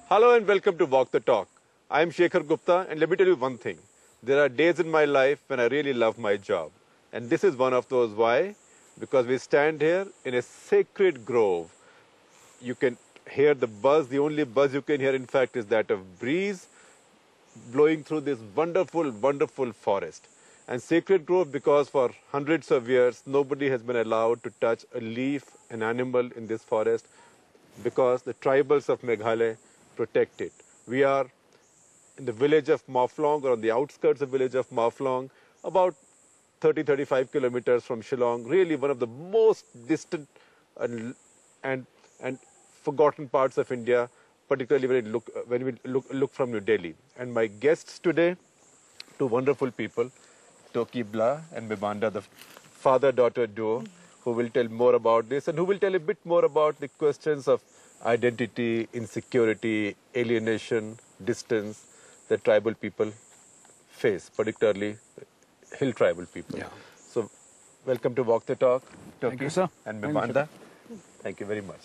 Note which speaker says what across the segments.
Speaker 1: Hello and welcome to Walk the Talk. I am Shekhar Gupta, and let me tell you one thing. There are days in my life when I really love my job. And this is one of those. Why? Because we stand here in a sacred grove. You can hear the buzz. The only buzz you can hear, in fact, is that of breeze blowing through this wonderful, wonderful forest. And sacred grove because for hundreds of years, nobody has been allowed to touch a leaf, an animal in this forest, because the tribals of Meghalaya protect it. We are in the village of Maphlong, or on the outskirts of the village of Maphlong, about 30-35 kilometers from Shillong, really one of the most distant and forgotten parts of India, particularly when we look from New Delhi. And my guests today, two wonderful people, Toki Bla and Mibanda, the father-daughter duo, who will tell more about this and who will tell a bit more about the questions of identity, insecurity, alienation, distance that tribal people face, particularly hill tribal people.
Speaker 2: Yeah.
Speaker 1: So, welcome to Walk the Talk, Toki
Speaker 2: Thank you, sir.
Speaker 1: and Mibanda. Thank you very much.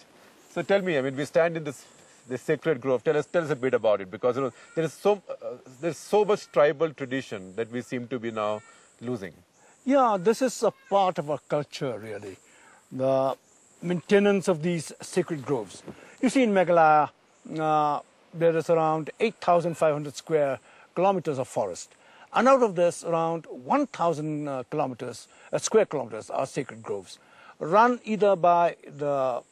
Speaker 1: So, tell me, I mean, we stand in this sacred grove. Tell us a bit about it, because there is there's so much tribal tradition that we seem to be now losing.
Speaker 2: Yeah, this is a part of our culture, really. The maintenance of these sacred groves. You see, in Meghalaya, there is around 8,500 square kilometers of forest. And out of this, around 1,000 square kilometers are sacred groves, run either by the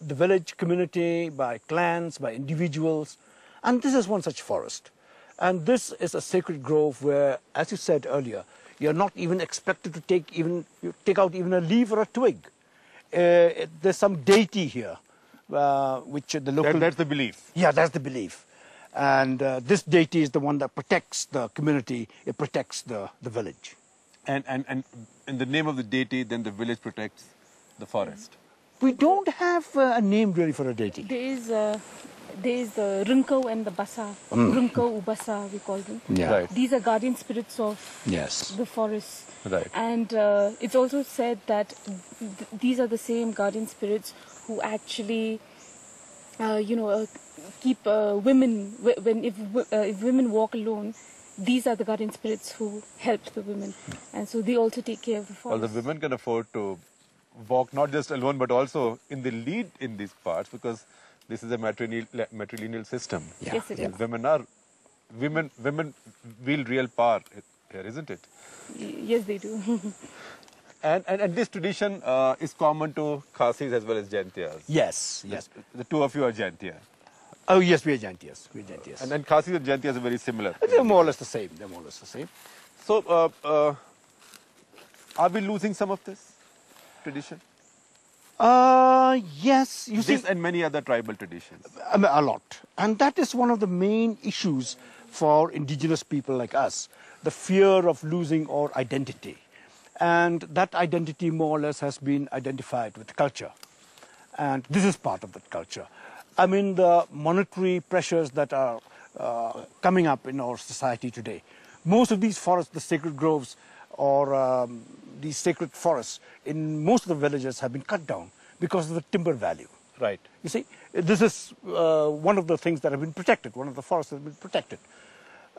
Speaker 2: village community, by clans, by individuals. And this is one such forest. And this is a sacred grove where, as you said earlier, you're not even expected to take out even a leaf or a twig. There's some deity here, which the local...
Speaker 1: That's the belief.
Speaker 2: Yeah, that's the belief. And this deity is the one that protects the community, it protects the village.
Speaker 1: And in the name of the deity, then the village protects the forest.
Speaker 2: We don't have a name really for a deity.
Speaker 3: There is the Rinkau and the Basa. Rinkau, Ubasa, we call them.
Speaker 2: Yeah.
Speaker 1: Right.
Speaker 3: These are guardian spirits of
Speaker 2: Yes.
Speaker 3: the forest.
Speaker 1: Right.
Speaker 3: And it's also said that these are the same guardian spirits who actually, keep women, if women walk alone, these are the guardian spirits who help the women. And so they also take care of the forest.
Speaker 1: Well, the women can afford to walk not just alone, but also in the lead in these parts, because this is a matrilineal system.
Speaker 2: Yeah.
Speaker 3: Yes, it is.
Speaker 1: Women wield real power here, isn't it?
Speaker 3: Yes, they do.
Speaker 1: And this tradition is common to Khasis as well as Jaintiyas.
Speaker 2: Yes, yes.
Speaker 1: The two of you are Jaintiya.
Speaker 2: Oh, yes, we are Jaintiyas. We are Jaintiyas.
Speaker 1: And Khasis and Jaintiyas are very similar.
Speaker 2: They're more or less the same. They're more or less the same.
Speaker 1: So, are we losing some of this tradition?
Speaker 2: Yes, you see,
Speaker 1: This and many other tribal traditions.
Speaker 2: a lot. And that is one of the main issues for indigenous people like us, the fear of losing our identity. And that identity more or less has been identified with culture. And this is part of that culture. I mean, the monetary pressures that are coming up in our society today. Most of these forests, the sacred groves, or these sacred forests in most of the villages have been cut down because of the timber value.
Speaker 1: Right.
Speaker 2: You see, this is one of the things that have been protected, one of the forests that have been protected.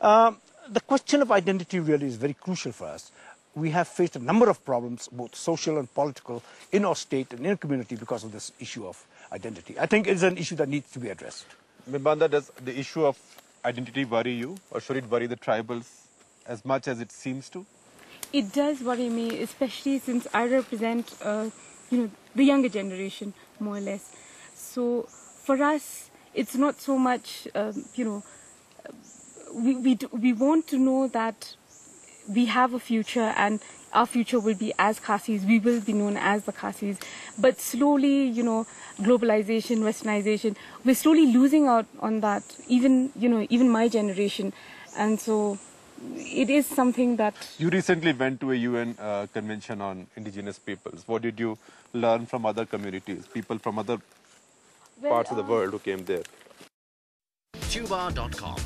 Speaker 2: The question of identity really is very crucial for us. We have faced a number of problems, both social and political, in our state and in our community because of this issue of identity. I think it's an issue that needs to be addressed.
Speaker 1: Mibanda, does the issue of identity worry you, or should it worry the tribals as much as it seems to?
Speaker 3: It does worry me, especially since I represent, the younger generation, more or less. So for us, it's not so much, we want to know that we have a future and our future will be as Khasis, we will be known as the Khasis. But slowly, globalization, westernization, we're slowly losing out on that, even my generation. And so it is something that...
Speaker 1: You recently went to a UN convention on indigenous peoples. What did you learn from other communities, people from other parts of the world who came there?
Speaker 4: Tuba.com,